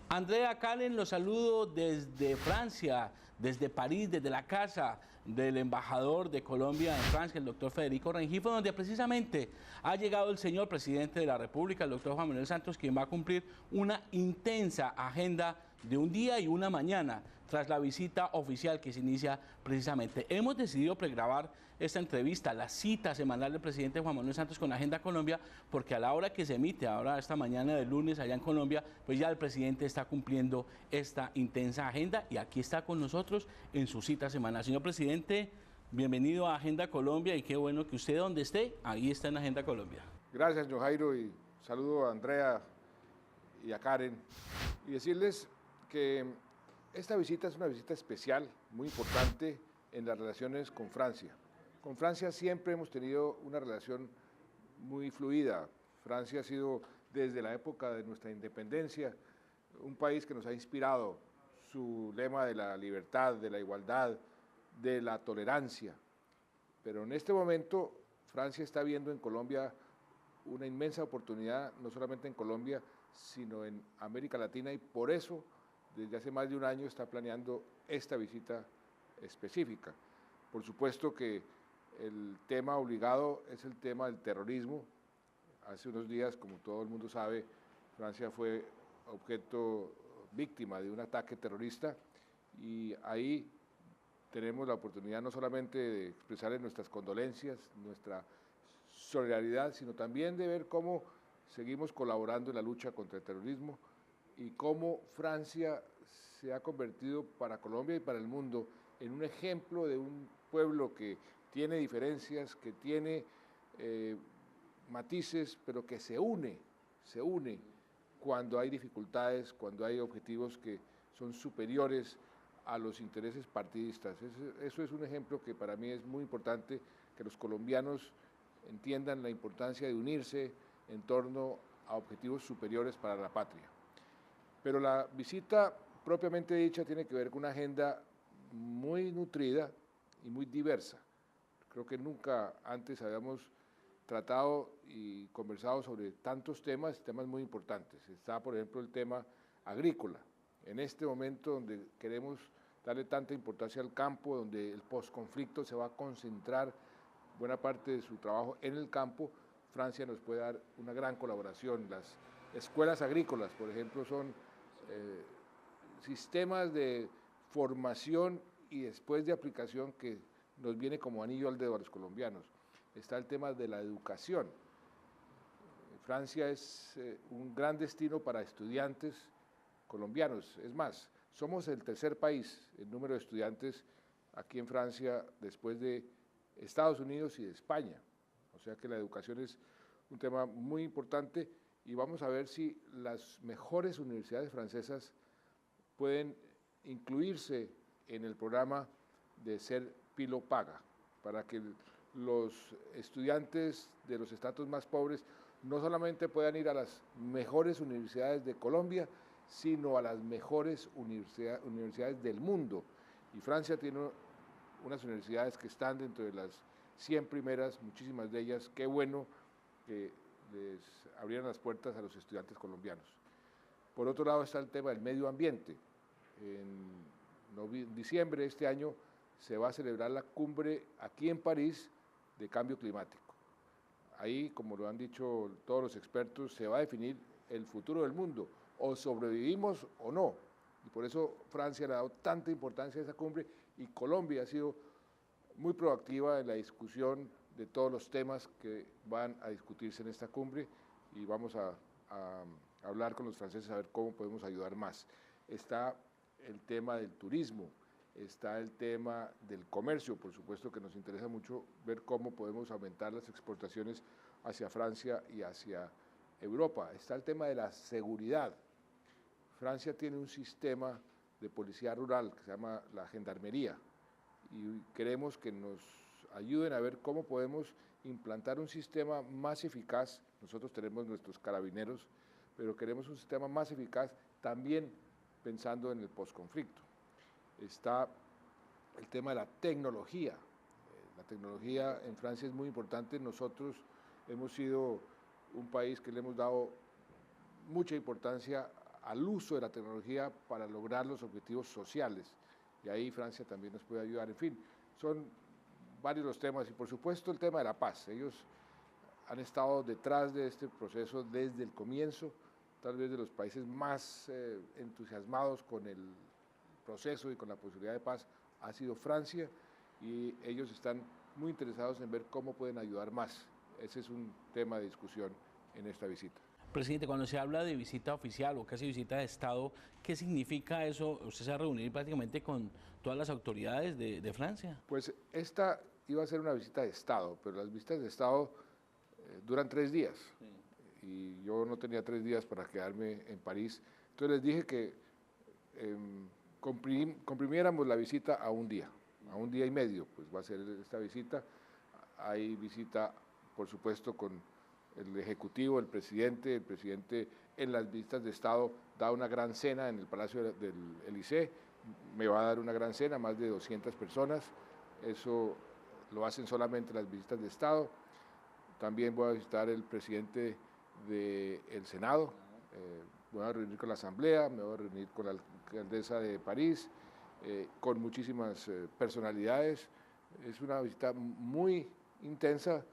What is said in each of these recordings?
Andrea, Karen, los saludo desde Francia, desde París, desde la casa del embajador de Colombia en Francia, el doctor Federico Rengifo, donde precisamente ha llegado el señor presidente de la República, el doctor Juan Manuel Santos, quien va a cumplir una intensa agenda de un día y una mañana tras la visita oficial que se inicia precisamente. Hemos decidido pregrabar esta entrevista, la cita semanal del presidente Juan Manuel Santos con Agenda Colombia, porque a la hora que se emite, ahora esta mañana de lunes allá en Colombia, pues ya el presidente está cumpliendo esta intensa agenda y aquí está con nosotros en su cita semanal. Señor presidente, bienvenido a Agenda Colombia y qué bueno que usted donde esté, ahí está en Agenda Colombia. Gracias, John Jairo, y saludo a Andrea y a Karen y decirles que esta visita es una visita especial, muy importante en las relaciones con Francia. Con Francia siempre hemos tenido una relación muy fluida. Francia ha sido desde la época de nuestra independencia un país que nos ha inspirado su lema de la libertad, de la igualdad, de la tolerancia. Pero en este momento Francia está viendo en Colombia una inmensa oportunidad, no solamente en Colombia, sino en América Latina, y por eso desde hace más de un año está planeando esta visita específica. Por supuesto que el tema obligado es el tema del terrorismo. Hace unos días, como todo el mundo sabe, Francia fue objeto, víctima de un ataque terrorista, y ahí tenemos la oportunidad no solamente de expresarles nuestras condolencias, nuestra solidaridad, sino también de ver cómo seguimos colaborando en la lucha contra el terrorismo y cómo Francia se ha convertido para Colombia y para el mundo en un ejemplo de un pueblo que tiene diferencias, que tiene matices, pero que se une cuando hay dificultades, cuando hay objetivos que son superiores a los intereses partidistas. Eso es un ejemplo que para mí es muy importante, que los colombianos entiendan la importancia de unirse en torno a objetivos superiores para la patria. Pero la visita propiamente dicha tiene que ver con una agenda muy nutrida y muy diversa. Creo que nunca antes habíamos tratado y conversado sobre tantos temas muy importantes. Está, por ejemplo, el tema agrícola. En este momento donde queremos darle tanta importancia al campo, donde el posconflicto se va a concentrar buena parte de su trabajo en el campo, Francia nos puede dar una gran colaboración. Las escuelas agrícolas, por ejemplo, son sistemas de formación y después de aplicación que nos viene como anillo al dedo a los colombianos. Está el tema de la educación. Francia es un gran destino para estudiantes colombianos. Es más, somos el tercer país en número de estudiantes aquí en Francia después de Estados Unidos y de España. O sea que la educación es un tema muy importante y vamos a ver si las mejores universidades francesas pueden incluirse en el programa de Ser Pilo Paga, para que los estudiantes de los estratos más pobres no solamente puedan ir a las mejores universidades de Colombia, sino a las mejores universidades del mundo. Y Francia tiene unas universidades que están dentro de las 100 primeras, muchísimas de ellas. Qué bueno que les abrieran las puertas a los estudiantes colombianos. Por otro lado está el tema del medio ambiente. En diciembre de este año se va a celebrar la cumbre aquí en París de cambio climático. Ahí, como lo han dicho todos los expertos, se va a definir el futuro del mundo, o sobrevivimos o no. Y por eso Francia le ha dado tanta importancia a esa cumbre y Colombia ha sido muy proactiva en la discusión de todos los temas que van a discutirse en esta cumbre, y vamos a hablar con los franceses a ver cómo podemos ayudar más. Está el tema del turismo, está el tema del comercio, por supuesto que nos interesa mucho ver cómo podemos aumentar las exportaciones hacia Francia y hacia Europa. Está el tema de la seguridad. Francia tiene un sistema de policía rural que se llama la gendarmería y queremos que nos ayuden a ver cómo podemos implantar un sistema más eficaz. Nosotros tenemos nuestros carabineros, pero queremos un sistema más eficaz también pensando en el posconflicto. Está el tema de la tecnología. La tecnología en Francia es muy importante. Nosotros hemos sido un país que le hemos dado mucha importancia al uso de la tecnología para lograr los objetivos sociales. Y ahí Francia también nos puede ayudar. En fin, son varios los temas y por supuesto el tema de la paz. Ellos han estado detrás de este proceso desde el comienzo, tal vez de los países más entusiasmados con el proceso y con la posibilidad de paz ha sido Francia, y ellos están muy interesados en ver cómo pueden ayudar más. Ese es un tema de discusión en esta visita. Presidente, cuando se habla de visita oficial o casi visita de Estado, ¿qué significa eso? ¿Usted se va a reunir prácticamente con todas las autoridades de Francia? Pues esta iba a ser una visita de Estado, pero las visitas de Estado duran 3 días. Sí. Y yo no tenía 3 días para quedarme en París. Entonces les dije que comprimiéramos la visita a un día y medio, pues va a ser esta visita. Hay visita, por supuesto, con el Ejecutivo, el presidente en las visitas de Estado da una gran cena en el Palacio del Élysée, me va a dar una gran cena, más de 200 personas, eso lo hacen solamente las visitas de Estado. También voy a visitar el presidente del Senado, voy a reunir con la Asamblea, me voy a reunir con la alcaldesa de París, con muchísimas personalidades. Es una visita muy intensa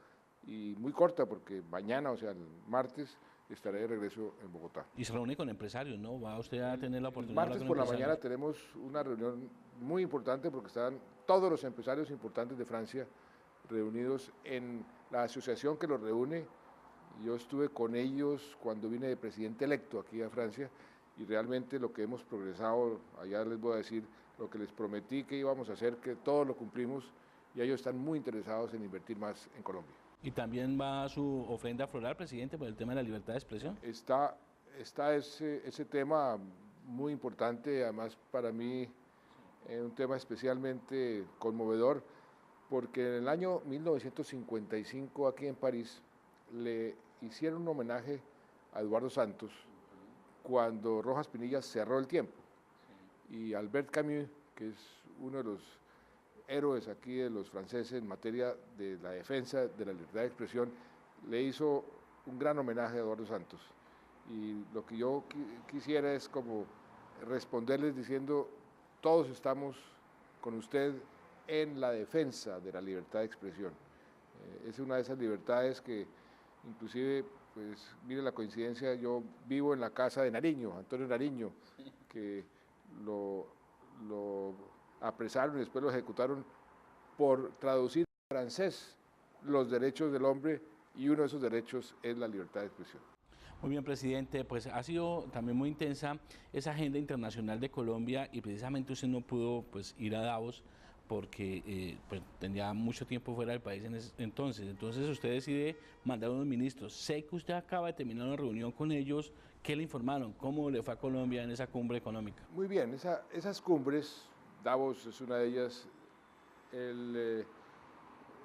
y muy corta porque mañana, o sea, el martes, estaré de regreso en Bogotá. Y se reúne con empresarios, ¿no? ¿Va usted a tener la oportunidad El martes por la mañana tenemos una reunión muy importante porque están todos los empresarios importantes de Francia reunidos en la asociación que los reúne. Yo estuve con ellos cuando vine de presidente electo aquí a Francia y realmente lo que hemos progresado, allá les voy a decir lo que les prometí que íbamos a hacer, que todo lo cumplimos, y ellos están muy interesados en invertir más en Colombia. ¿Y también va su ofrenda floral, presidente, por el tema de la libertad de expresión? Está ese tema muy importante, además para mí un tema especialmente conmovedor, porque en el año 1955 aquí en París le hicieron un homenaje a Eduardo Santos cuando Rojas Pinilla cerró el tiempo. Y Albert Camus, que es uno de los héroes aquí de los franceses en materia de la defensa de la libertad de expresión, le hizo un gran homenaje a Eduardo Santos. Y lo que yo quisiera es como responderles diciendo, todos estamos con usted en la defensa de la libertad de expresión. Es una de esas libertades que inclusive, pues mire la coincidencia, yo vivo en la casa de Nariño, Antonio Nariño, que lo apresaron y después lo ejecutaron por traducir en francés los derechos del hombre, y uno de esos derechos es la libertad de expresión. Muy bien, presidente, pues ha sido también muy intensa esa agenda internacional de Colombia y precisamente usted no pudo pues ir a Davos porque pues, tenía mucho tiempo fuera del país entonces usted decide mandar a unos ministros. Sé que usted acaba de terminar una reunión con ellos. ¿Qué le informaron? ¿Cómo le fue a Colombia en esa cumbre económica? Muy bien, esas cumbres, Davos es una de ellas.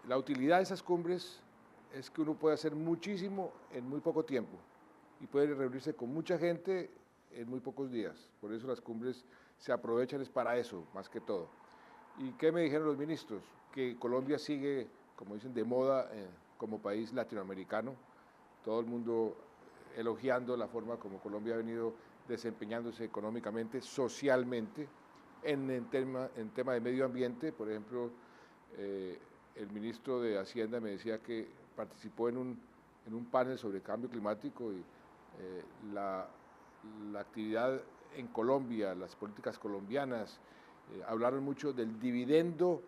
La utilidad de esas cumbres es que uno puede hacer muchísimo en muy poco tiempo y puede reunirse con mucha gente en muy pocos días. Por eso las cumbres se aprovechan, es para eso, más que todo. ¿Y qué me dijeron los ministros? Que Colombia sigue, como dicen, de moda como país latinoamericano. Todo el mundo elogiando la forma como Colombia ha venido desempeñándose económicamente, socialmente, en tema de medio ambiente. Por ejemplo, el ministro de Hacienda me decía que participó en un panel sobre cambio climático y la actividad en Colombia, las políticas colombianas, hablaron mucho del dividendo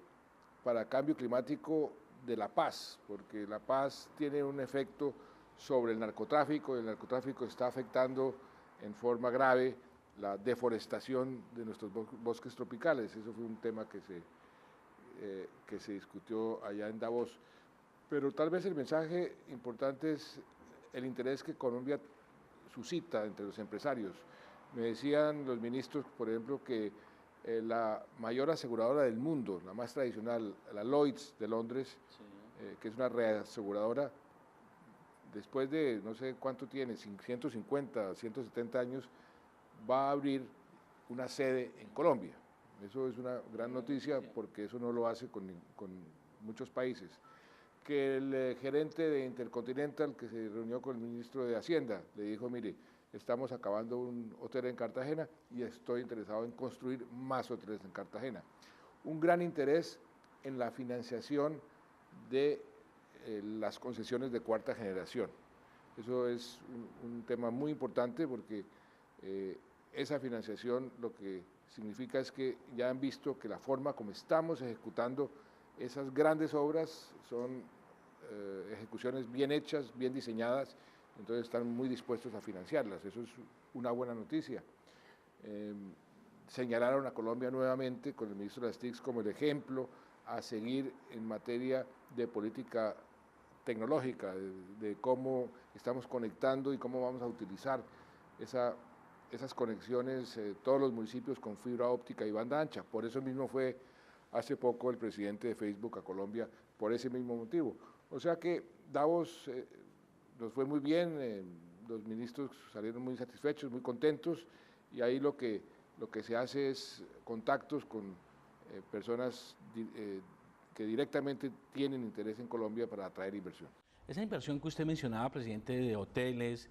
para cambio climático de la paz, porque la paz tiene un efecto sobre el narcotráfico, y el narcotráfico está afectando en forma grave la deforestación de nuestros bosques tropicales. Eso fue un tema que se discutió allá en Davos. Pero tal vez el mensaje importante es el interés que Colombia suscita entre los empresarios. Me decían los ministros, por ejemplo, que la mayor aseguradora del mundo, la más tradicional, la Lloyds de Londres, sí, que es una reaseguradora, después de no sé cuánto tiene, 150, 170 años, va a abrir una sede en Colombia. Eso es una gran noticia porque eso no lo hace con muchos países, que el gerente de Intercontinental, que se reunió con el ministro de Hacienda, le dijo, mire, estamos acabando un hotel en Cartagena y estoy interesado en construir más hoteles en Cartagena. Un gran interés en la financiación de las concesiones de cuarta generación. Eso es un tema muy importante porque esa financiación lo que significa es que ya han visto que la forma como estamos ejecutando esas grandes obras son ejecuciones bien hechas, bien diseñadas, entonces están muy dispuestos a financiarlas. Eso es una buena noticia. Señalaron a Colombia nuevamente con el ministro de las TIC como el ejemplo a seguir en materia de política tecnológica, de cómo estamos conectando y cómo vamos a utilizar esas conexiones, todos los municipios con fibra óptica y banda ancha. Por eso mismo fue hace poco el presidente de Facebook a Colombia, por ese mismo motivo. O sea que Davos nos fue muy bien, los ministros salieron muy satisfechos, muy contentos, y ahí lo que se hace es contactos con personas que directamente tienen interés en Colombia para atraer inversión. Esa inversión que usted mencionaba, presidente, de hoteles,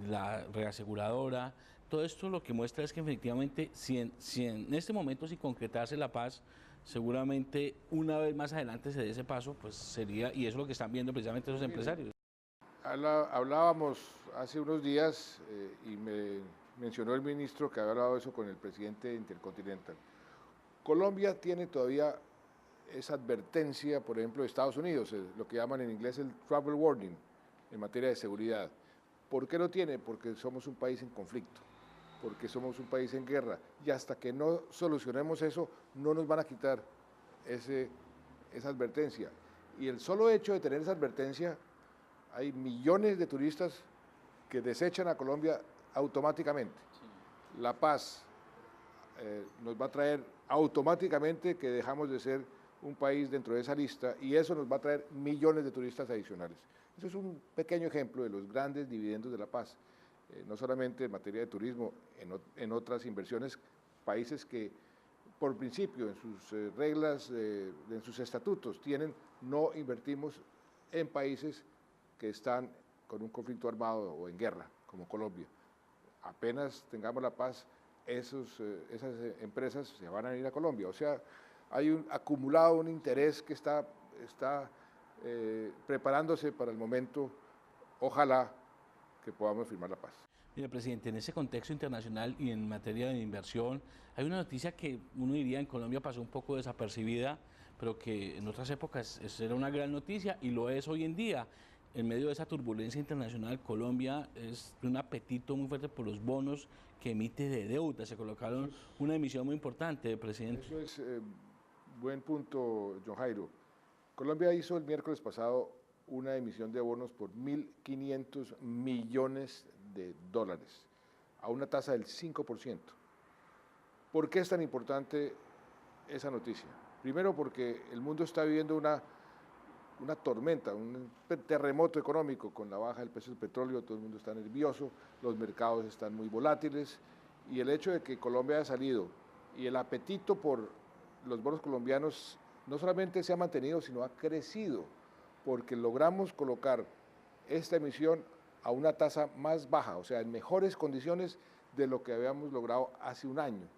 la reaseguradora, todo esto lo que muestra es que efectivamente, si en este momento si concretase la paz, seguramente una vez más adelante se dé ese paso, pues sería, y eso es lo que están viendo precisamente esos empresarios. Hablábamos hace unos días y me mencionó el ministro que había hablado eso con el presidente de Intercontinental. Colombia tiene todavía esa advertencia, por ejemplo, de Estados Unidos, lo que llaman en inglés el travel warning en materia de seguridad. ¿Por qué lo tiene? Porque somos un país en conflicto, porque somos un país en guerra, y hasta que no solucionemos eso, no nos van a quitar esa advertencia. Y el solo hecho de tener esa advertencia, hay millones de turistas que desechan a Colombia automáticamente. Sí. La paz nos va a traer automáticamente que dejamos de ser un país dentro de esa lista, y eso nos va a traer millones de turistas adicionales. Eso es un pequeño ejemplo de los grandes dividendos de la paz, no solamente en materia de turismo, en otras inversiones, países que por principio en sus reglas, en sus estatutos tienen, no invertimos en países que están con un conflicto armado o en guerra, como Colombia. Apenas tengamos la paz, esas empresas se van a ir a Colombia. O sea, hay acumulado un interés que está preparándose para el momento, ojalá que podamos firmar la paz. Mire, presidente, en ese contexto internacional y en materia de inversión, hay una noticia que uno diría en Colombia pasó un poco desapercibida, pero que en otras épocas era una gran noticia y lo es hoy en día. En medio de esa turbulencia internacional, Colombia es un apetito muy fuerte por los bonos que emite de deuda. Se colocaron una emisión muy importante, presidente. Eso es buen punto, John Jairo. Colombia hizo el miércoles pasado una emisión de bonos por 1.500 millones de dólares a una tasa del 5%. ¿Por qué es tan importante esa noticia? Primero porque el mundo está viviendo una tormenta, un terremoto económico con la baja del precio del petróleo, todo el mundo está nervioso, los mercados están muy volátiles, y el hecho de que Colombia haya salido y el apetito por los bonos colombianos no solamente se ha mantenido, sino ha crecido, porque logramos colocar esta emisión a una tasa más baja, o sea, en mejores condiciones de lo que habíamos logrado hace un año.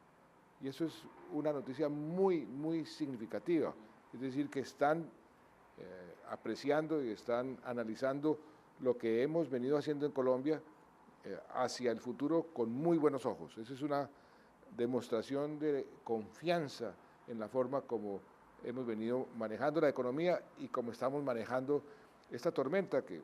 Y eso es una noticia muy, muy significativa, es decir, que están apreciando y están analizando lo que hemos venido haciendo en Colombia hacia el futuro con muy buenos ojos. Esa es una demostración de confianza en la forma como hemos venido manejando la economía y como estamos manejando esta tormenta que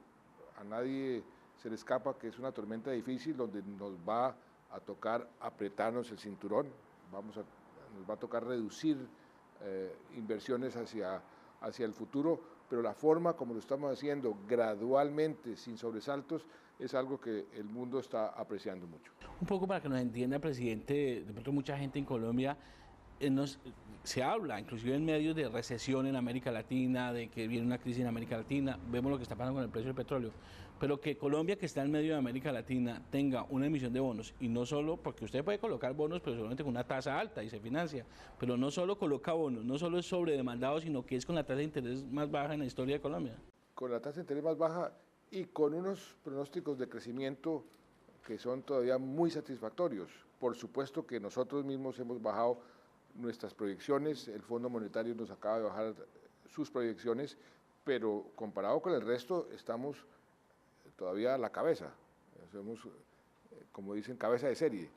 a nadie se le escapa que es una tormenta difícil donde nos va a tocar apretarnos el cinturón, nos va a tocar reducir inversiones hacia el futuro, pero la forma como lo estamos haciendo gradualmente, sin sobresaltos, es algo que el mundo está apreciando mucho. Un poco para que nos entienda, presidente, de pronto mucha gente en Colombia se habla, inclusive en medios, de recesión en América Latina, de que viene una crisis en América Latina, vemos lo que está pasando con el precio del petróleo, pero que Colombia, que está en medio de América Latina, tenga una emisión de bonos, y no solo, porque usted puede colocar bonos, pero solamente con una tasa alta y se financia, pero no solo coloca bonos, no solo es sobredemandado, sino que es con la tasa de interés más baja en la historia de Colombia. Con la tasa de interés más baja y con unos pronósticos de crecimiento que son todavía muy satisfactorios. Por supuesto que nosotros mismos hemos bajado nuestras proyecciones, el Fondo Monetario nos acaba de bajar sus proyecciones, pero comparado con el resto estamos todavía a la cabeza, somos, como dicen, cabeza de serie,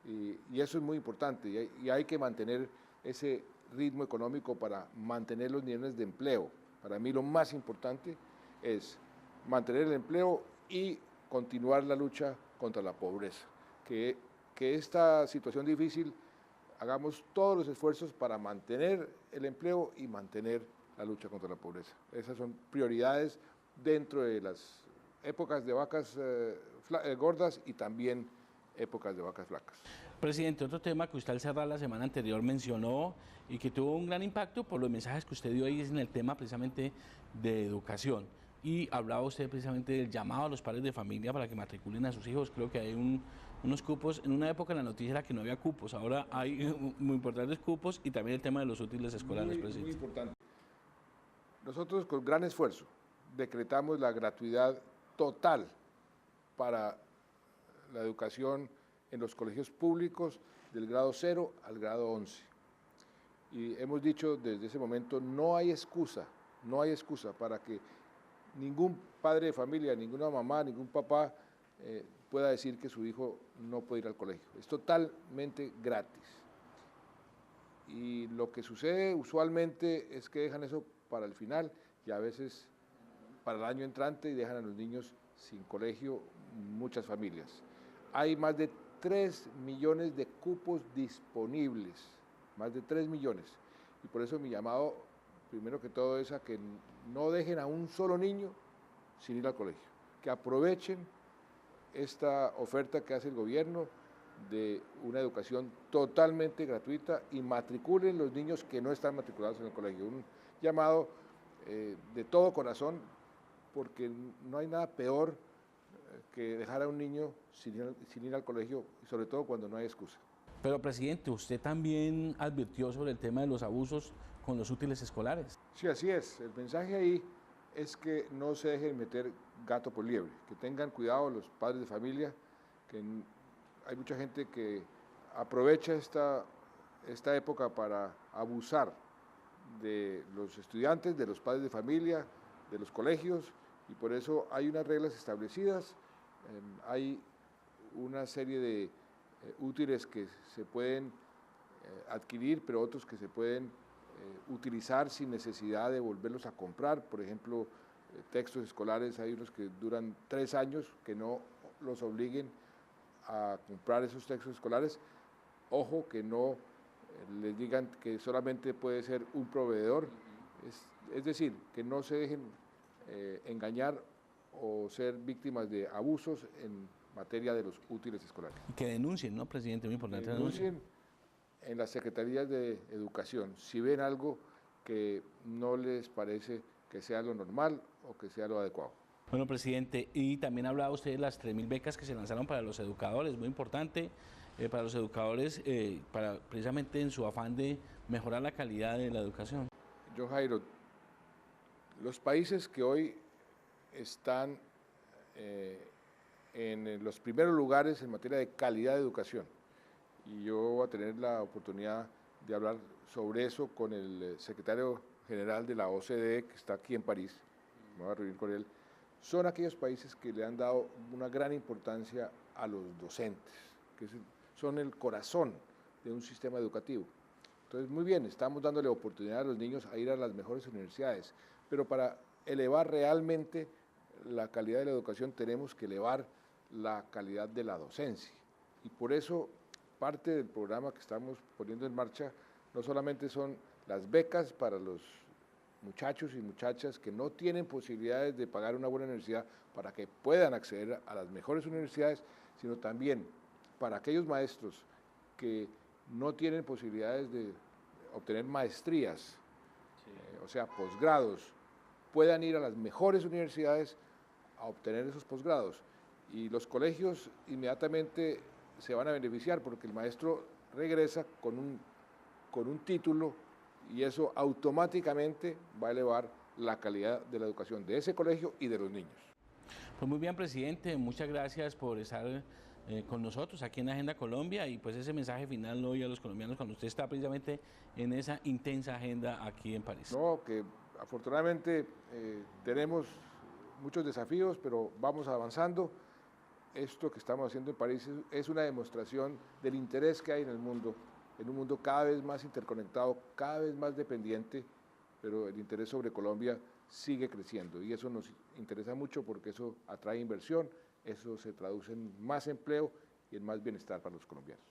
y eso es muy importante, y hay que mantener ese ritmo económico para mantener los niveles de empleo. Para mí lo más importante es mantener el empleo y continuar la lucha contra la pobreza, que esta situación difícil hagamos todos los esfuerzos para mantener el empleo y mantener la lucha contra la pobreza. Esas son prioridades dentro de las épocas de vacas gordas y también épocas de vacas flacas. Presidente, otro tema que usted al cerrar la semana anterior mencionó y que tuvo un gran impacto por los mensajes que usted dio ahí es en el tema precisamente de educación. Y hablaba usted precisamente del llamado a los padres de familia para que matriculen a sus hijos. Creo que hay unos cupos. En una época la noticia era que no había cupos, ahora hay muy importantes cupos, y también el tema de los útiles escolares, presidente. Muy importante. Nosotros con gran esfuerzo decretamos la gratuidad total para la educación en los colegios públicos del grado 0 al grado 11. Y hemos dicho desde ese momento, no hay excusa para que ningún padre de familia, ninguna mamá, ningún papá pueda decir que su hijo no puede ir al colegio. Es totalmente gratis. Y lo que sucede usualmente es que dejan eso para el final y a veces para el año entrante y dejan a los niños sin colegio muchas familias. Hay más de 3 millones de cupos disponibles, más de 3 millones. Y por eso mi llamado, primero que todo, es a que no dejen a un solo niño sin ir al colegio, que aprovechen esta oferta que hace el gobierno de una educación totalmente gratuita y matriculen los niños que no están matriculados en el colegio. Un llamado de todo corazón, porque no hay nada peor que dejar a un niño sin ir al colegio, sobre todo cuando no hay excusa. Pero, presidente, usted también advirtió sobre el tema de los abusos con los útiles escolares. Sí, así es. El mensaje ahí es que no se dejen meter gato por liebre, que tengan cuidado los padres de familia, que hay mucha gente que aprovecha esta época para abusar de los estudiantes, de los padres de familia, de los colegios, y por eso hay unas reglas establecidas, hay una serie de útiles que se pueden adquirir, pero otros que se pueden utilizar sin necesidad de volverlos a comprar. Por ejemplo, textos escolares, hay unos que duran 3 años, que no los obliguen a comprar esos textos escolares. Ojo, que no les digan que solamente puede ser un proveedor, es decir, que no se dejen engañar o ser víctimas de abusos en materia de los útiles escolares. Y que denuncien, ¿no, presidente? Muy importante. Denuncien en las secretarías de educación si ven algo que no les parece que sea lo normal o que sea lo adecuado. Bueno, presidente, y también hablaba usted de las 3.000 becas que se lanzaron para los educadores, muy importante, para los educadores, para precisamente en su afán de mejorar la calidad de la educación. Yo, Jairo, los países que hoy están en los primeros lugares en materia de calidad de educación, y yo voy a tener la oportunidad de hablar sobre eso con el secretario general de la OCDE, que está aquí en París, me voy a reunir con él, son aquellos países que le han dado una gran importancia a los docentes, que son el corazón de un sistema educativo. Entonces, muy bien, estamos dándole oportunidad a los niños a ir a las mejores universidades, pero para elevar realmente la calidad de la educación tenemos que elevar la calidad de la docencia. Y por eso parte del programa que estamos poniendo en marcha no solamente son las becas para los muchachos y muchachas que no tienen posibilidades de pagar una buena universidad para que puedan acceder a las mejores universidades, sino también para aquellos maestros que no tienen posibilidades de obtener maestrías, o sea, posgrados, puedan ir a las mejores universidades a obtener esos posgrados. Y los colegios inmediatamente se van a beneficiar porque el maestro regresa con un título y eso automáticamente va a elevar la calidad de la educación de ese colegio y de los niños. Pues muy bien, presidente, muchas gracias por estar con nosotros aquí en Agenda Colombia y pues ese mensaje final hoy a los colombianos cuando usted está precisamente en esa intensa agenda aquí en París. No, que afortunadamente tenemos muchos desafíos, pero vamos avanzando. Esto que estamos haciendo en París es una demostración del interés que hay en un mundo cada vez más interconectado, cada vez más dependiente, pero el interés sobre Colombia sigue creciendo y eso nos interesa mucho porque eso atrae inversión, eso se traduce en más empleo y en más bienestar para los colombianos.